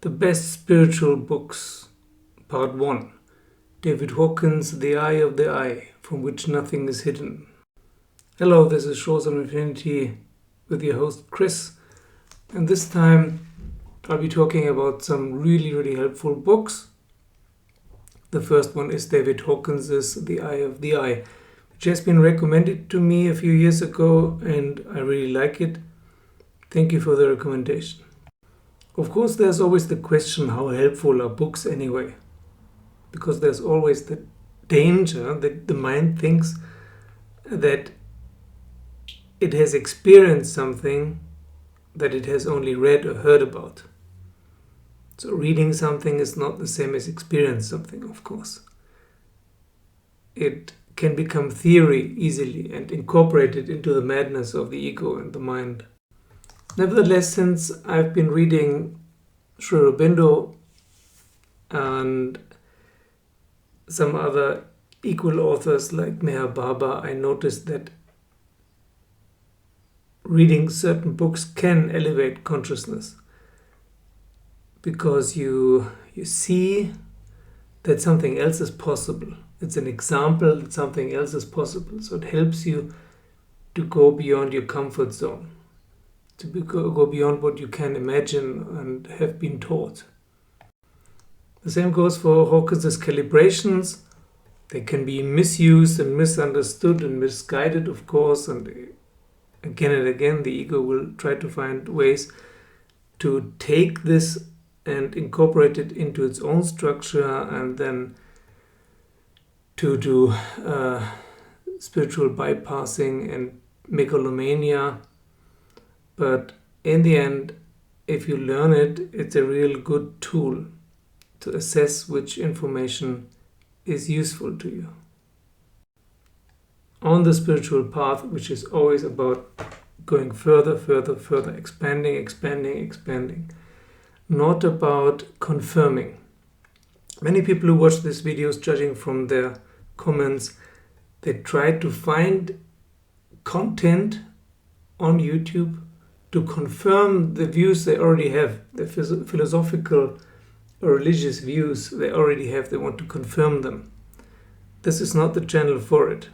The Best Spiritual Books, Part 1. David Hawkins, The Eye of the Eye, from which nothing is hidden. Hello, this is Shores of Infinity with your host Chris, and this time I'll be talking about some really helpful books. The first one is David Hawkins' The Eye of the Eye, which has been recommended to me a few years ago, and I really like it. Thank you for the recommendation. Of course, there's always the question, how helpful are books anyway? Because there's always the danger that the mind thinks that it has experienced something that it has only read or heard about. So reading something is not the same as experience something, of course. It can become theory easily and incorporated into the madness of the ego and the mind. Nevertheless, since I've been reading Sri Aurobindo and some other equal authors like Meher Baba, I noticed that reading certain books can elevate consciousness because you see that something else is possible. It's an example that something else is possible. So it helps you to go beyond your comfort zone, to go beyond what you can imagine and have been taught. The same goes for Hawkins' calibrations. They can be misused and misunderstood and misguided, of course, and again the ego will try to find ways to take this and incorporate it into its own structure and then to do spiritual bypassing and megalomania. But in the end, if you learn it, it's a real good tool to assess which information is useful to you. On the spiritual path, which is always about going further, expanding, not about confirming. Many people who watch these videos, judging from their comments, they try to find content on YouTube to confirm the views they already have, the philosophical or religious views they already have. They want to confirm them. This is not the channel for it.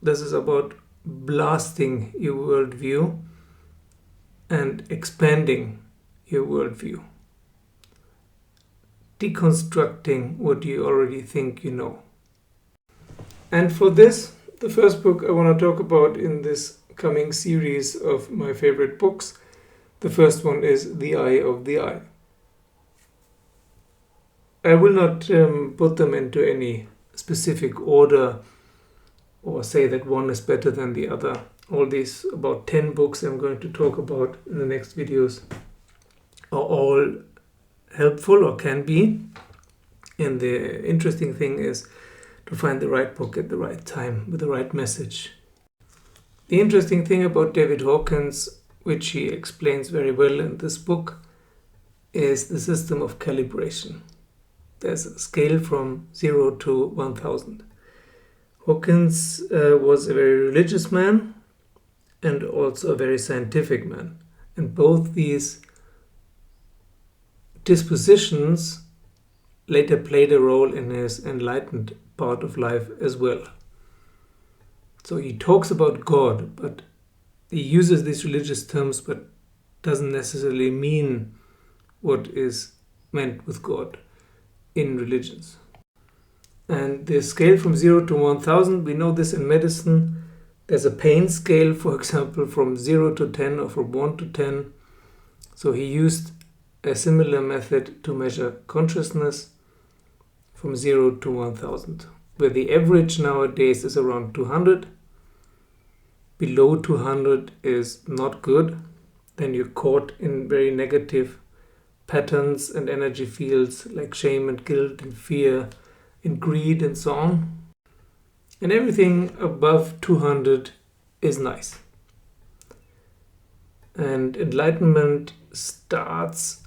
This is about blasting your worldview and expanding your worldview. Deconstructing what you already think you know. And for this, the first book I want to talk about in this coming series of my favorite books, the first one is The Eye of the Eye. I will not put them into any specific order or say that one is better than the other. All these about 10 books I'm going to talk about in the next videos are all helpful or can be. And the interesting thing is to find the right book at the right time with the right message. The interesting thing about David Hawkins, which he explains very well in this book, is the system of calibration. There's a scale from 0 to 1000. Hawkins was a very religious man and also a very scientific man. And both these dispositions later played a role in his enlightened part of life as well. So he talks about God, but he uses these religious terms, but doesn't necessarily mean what is meant with God in religions. And the scale from 0 to 1000, we know this in medicine. There's a pain scale, for example, from 0 to 10 or from 1 to 10. So he used a similar method to measure consciousness from 0 to 1000, where the average nowadays is around 200. Below 200 is not good. Then you're caught in very negative patterns and energy fields like shame and guilt and fear and greed and so on. And everything above 200 is nice. And enlightenment starts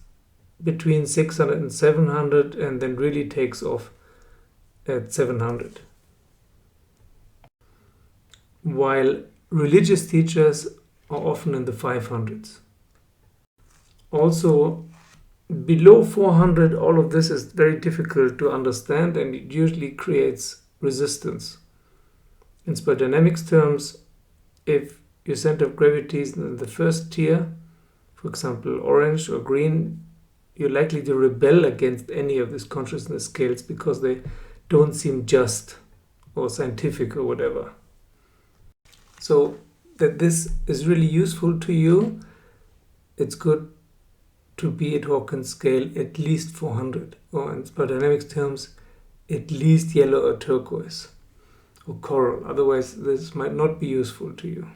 between 600 and 700 and then really takes off at 700. While religious teachers are often in the 500s. Also, Below 400, all of this is very difficult to understand, and it usually creates resistance. In spot dynamics terms, if your center of gravity is in the first tier, for example orange or green, you're likely to rebel against any of these consciousness scales because they don't seem just or scientific or whatever. So that this is really useful to you, it's good to be at Hawkins scale at least 400, or in spot dynamics terms, at least yellow or turquoise or coral. Otherwise, this might not be useful to you.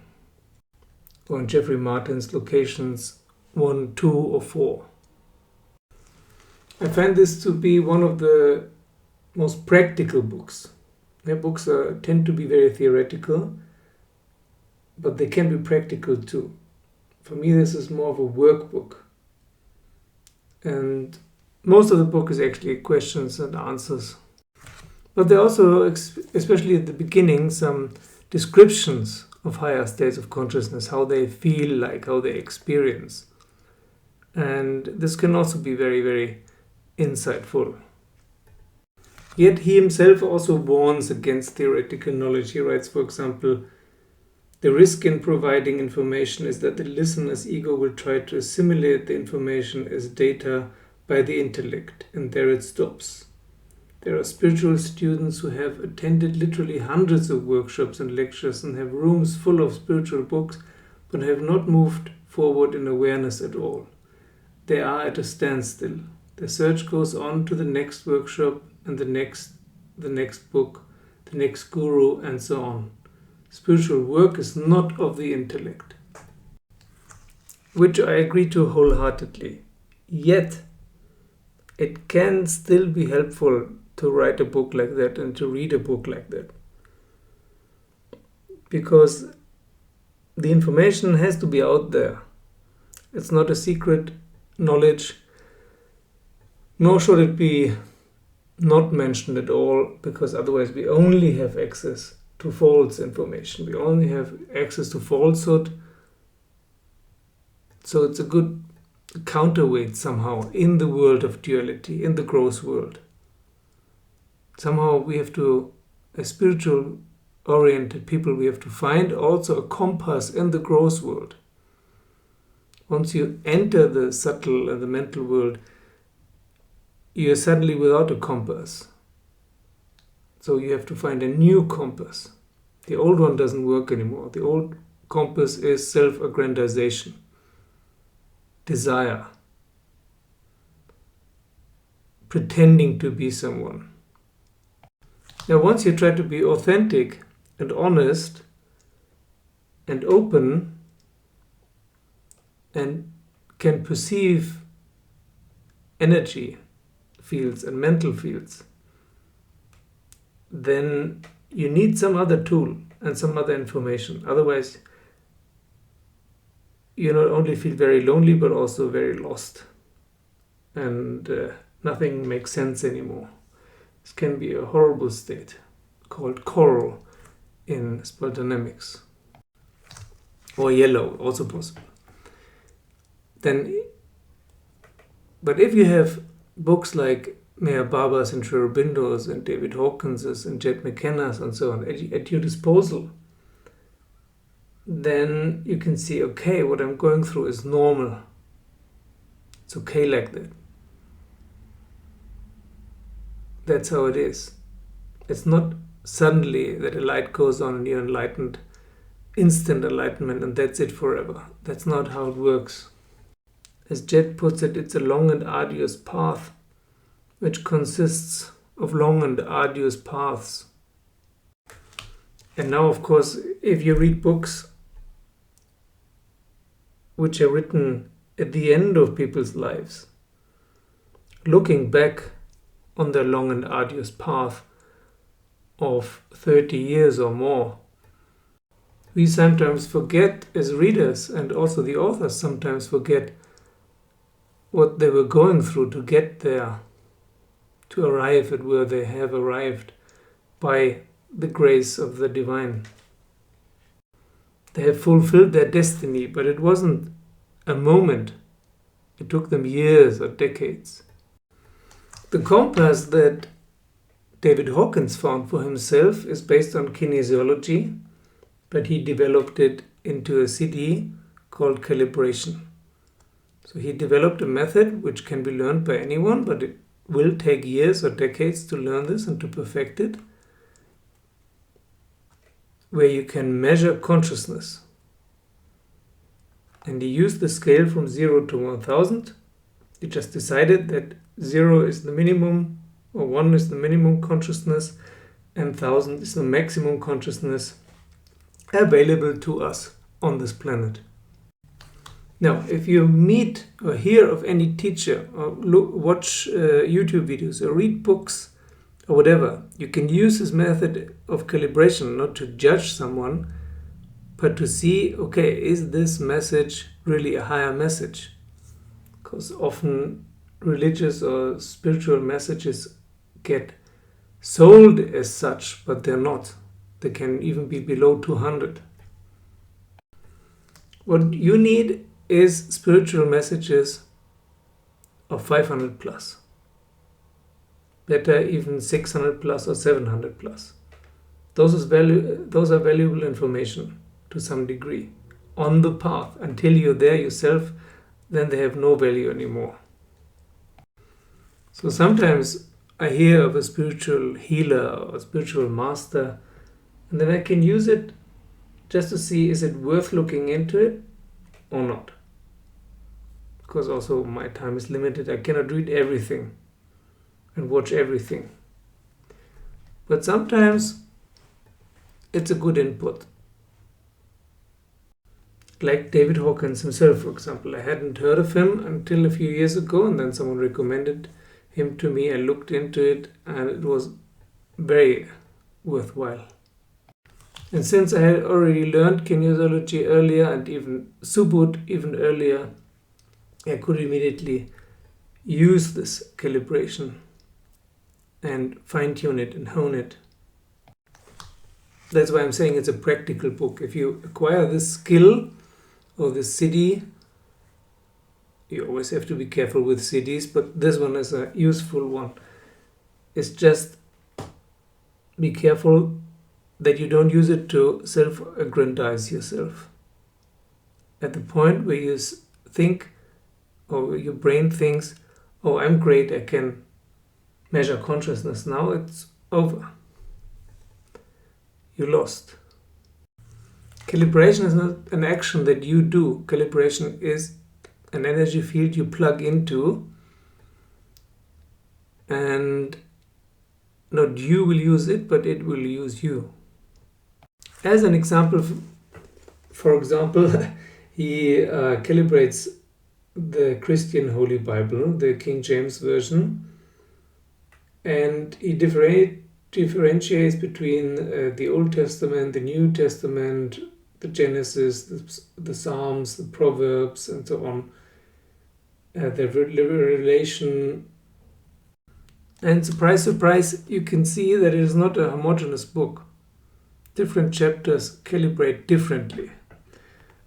Or in Jeffrey Martin's locations 1, 2, or 4. I find this to be one of the most practical books. Their books tend to be very theoretical, but they can be practical too. For me, this is more of a workbook. And most of the book is actually questions and answers. But there are also, especially at the beginning, some descriptions of higher states of consciousness, how they feel like, how they experience. And this can also be very, very insightful. Yet he himself also warns against theoretical knowledge. He writes, for example, the risk in providing information is that the listener's ego will try to assimilate the information as data by the intellect, and there it stops. There are spiritual students who have attended literally hundreds of workshops and lectures and have rooms full of spiritual books, but have not moved forward in awareness at all. They are at a standstill. The search goes on to the next workshop and the next book, the next guru, and so on. Spiritual work is not of the intellect, which I agree to wholeheartedly. Yet, it can still be helpful to write a book like that and to read a book like that. Because the information has to be out there. It's not a secret knowledge, nor should it be not mentioned at all, because otherwise we only have access to false information. We only have access to falsehood. So it's a good counterweight somehow in the world of duality, in the gross world. Somehow we have to, as spiritual oriented people, we have to find also a compass in the gross world. Once you enter the subtle and the mental world, you are suddenly without a compass. So you have to find a new compass. The old one doesn't work anymore. The old compass is self-aggrandization, desire, pretending to be someone. Now, once you try to be authentic and honest and open and can perceive energy fields and mental fields, then you need some other tool and some other information. Otherwise, you not only feel very lonely, but also very lost. And nothing makes sense anymore. This can be a horrible state called coral in spot dynamics. Or yellow, also possible. But if you have books like Meher Baba's and Sri Aurobindo's and David Hawkins's and Jed McKenna's and so on at your disposal, then you can see, okay, what I'm going through is normal. It's okay like that. That's how it is. It's not suddenly that a light goes on and you're enlightened, instant enlightenment, and that's it forever. That's not how it works. As Jed puts it, it's a long and arduous path, which consists of long and arduous paths. And now, of course, if you read books which are written at the end of people's lives, looking back on their long and arduous path of 30 years or more, we sometimes forget as readers, and also the authors sometimes forget what they were going through to get there, to arrive at where they have arrived by the grace of the divine. They have fulfilled their destiny, but it wasn't a moment It took them years or decades. The compass that David Hawkins found for himself is based on kinesiology, but he developed it into a CD called calibration. So he developed a method which can be learned by anyone, but it will take years or decades to learn this and to perfect it, where you can measure consciousness. And he used the scale from 0 to 1000. He just decided that 0 is the minimum, or 1 is the minimum consciousness, and 1000 is the maximum consciousness available to us on this planet. Now, if you meet or hear of any teacher, or watch YouTube videos, or read books, or whatever, you can use this method of calibration not to judge someone, but to see, okay, is this message really a higher message? Because often religious or spiritual messages get sold as such, but they're not. They can even be below 200. What you need is spiritual messages of 500 plus. Better even 600 plus or 700 plus. Those are valuable information to some degree on the path. Until you're there yourself, then they have no value anymore. So sometimes I hear of a spiritual healer or a spiritual master, and then I can use it just to see, is it worth looking into it or not? Because also my time is limited. I cannot read everything and watch everything. But sometimes it's a good input. Like David Hawkins himself, for example. I hadn't heard of him until a few years ago, and then someone recommended him to me. I looked into it, and it was very worthwhile. And since I had already learned kinesiology earlier, and even Subud even earlier, I could immediately use this calibration and fine-tune it and hone it. That's why I'm saying it's a practical book. If you acquire this skill or this CD, you always have to be careful with CDs, but this one is a useful one. It's just be careful that you don't use it to self-aggrandize yourself. At the point where you think, or your brain thinks, oh, I'm great, I can measure consciousness now, it's over. You lost. Calibration is not an action that you do. Calibration is an energy field you plug into, and not you will use it, but it will use you. As an example, for example, he calibrates the Christian Holy Bible, the King James Version, and he differentiates between the Old Testament, the New Testament, the Genesis, the Psalms, the Proverbs, and so on, the relation. And surprise, surprise, you can see that it is not a homogeneous book. Different chapters calibrate differently.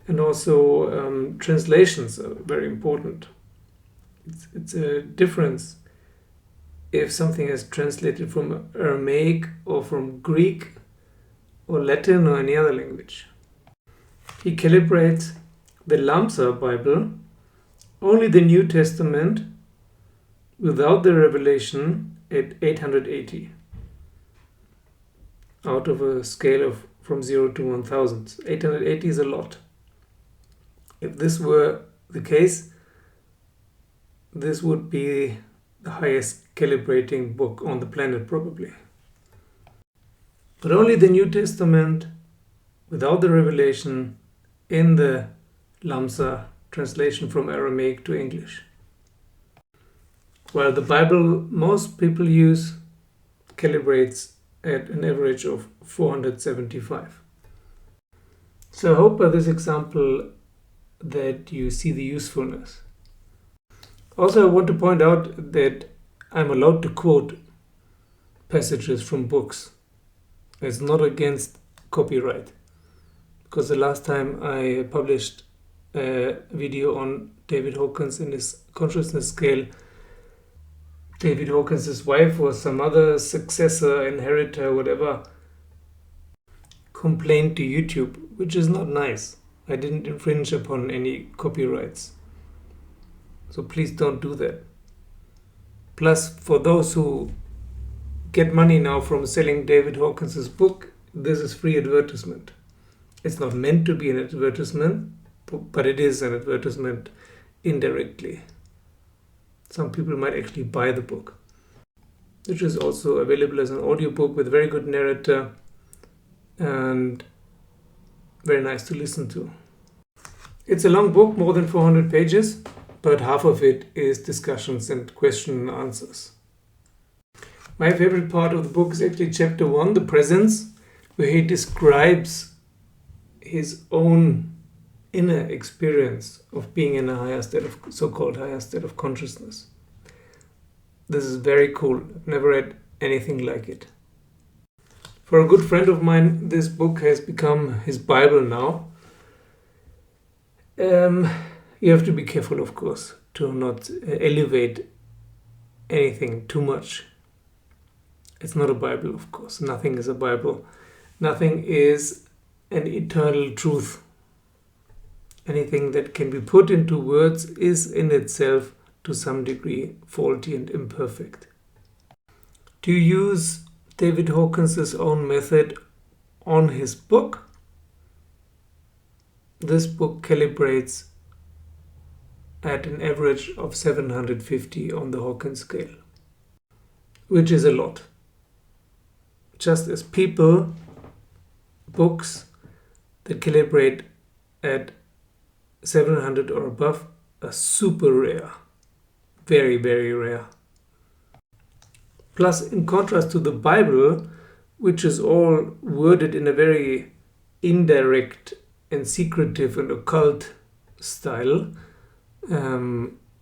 And also translations are very important. It's a difference if something is translated from Aramaic or from Greek or Latin or any other language. He calibrates the Lamsa Bible, only the New Testament, without the Revelation, at 880, out of a scale of from 0 to 1000. 880 is a lot. If this were the case, this would be the highest calibrating book on the planet, probably. But only the New Testament, without the Revelation, in the Lamsa translation from Aramaic to English. While the Bible most people use calibrates at an average of 475. So I hope by this example that you see the usefulness. Also, I want to point out that I'm allowed to quote passages from books. It's not against copyright, because the last time I published video on David Hawkins and his consciousness scale. David Hawkins' wife or some other successor, inheritor, whatever, complained to YouTube, which is not nice. I didn't infringe upon any copyrights. So please don't do that. Plus, for those who get money now from selling David Hawkins' book, this is free advertisement. It's not meant to be an advertisement, but it is an advertisement indirectly. Some people might actually buy the book, which is also available as an audiobook with a very good narrator and very nice to listen to. It's a long book, more than 400 pages, but half of it is discussions and question and answers. My favorite part of the book is actually chapter 1, The Presence, where he describes his own inner experience of being in a higher state of, so-called higher state of consciousness. This is very cool. I've never read anything like it. For a good friend of mine, this book has become his Bible now. You have to be careful, of course, to not elevate anything too much. It's not a Bible, of course. Nothing is a Bible. Nothing is an eternal truth. Anything that can be put into words is in itself, to some degree, faulty and imperfect. To use David Hawkins' own method on his book, this book calibrates at an average of 750 on the Hawkins scale, which is a lot. Just as books that calibrate at 700 or above are super rare. Very, very rare. Plus, in contrast to the Bible, which is all worded in a very indirect and secretive and occult style,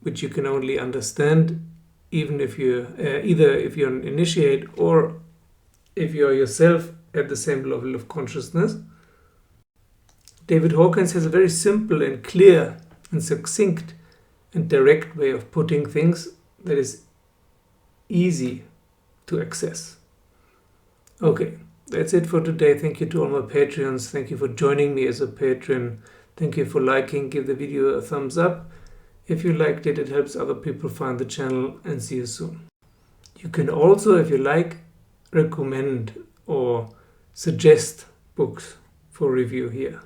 which you can only understand even if you're either if you're an initiate or if you're yourself at the same level of consciousness. David Hawkins has a very simple and clear and succinct and direct way of putting things that is easy to access. Okay, that's it for today. Thank you to all my Patreons. Thank you for joining me as a patron. Thank you for liking. Give the video a thumbs up. If you liked it, it helps other people find the channel, and see you soon. You can also, if you like, recommend or suggest books for review here.